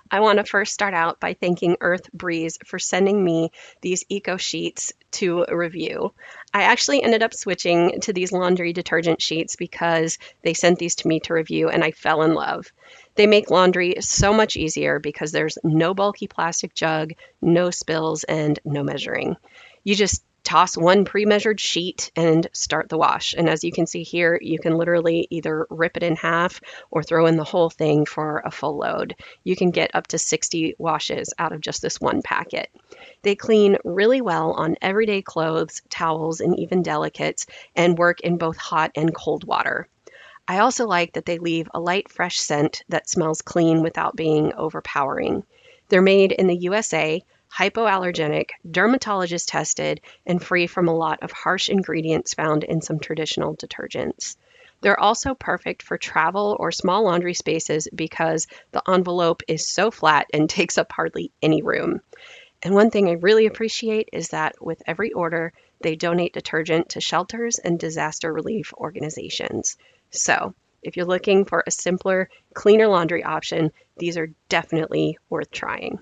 I want to first start out by thanking Earth Breeze for sending me these eco sheets to review. I actually ended up switching to these laundry detergent sheets because they sent these to me to review and I fell in love. They make laundry so much easier because there's no bulky plastic jug, no spills, and no measuring. You just toss one pre-measured sheet and start the wash. And as you can see here, you can literally either rip it in half or throw in the whole thing for a full load. You can get up to 60 washes out of just this one packet. They clean really well on everyday clothes, towels, and even delicates, and work in both hot and cold water. I also like that they leave a light, fresh scent that smells clean without being overpowering. They're made in the USA, hypoallergenic, dermatologist tested, and free from a lot of harsh ingredients found in some traditional detergents. They're also perfect for travel or small laundry spaces because the envelope is so flat and takes up hardly any room. And one thing I really appreciate is that with every order, they donate detergent to shelters and disaster relief organizations. So, if you're looking for a simpler, cleaner laundry option, these are definitely worth trying.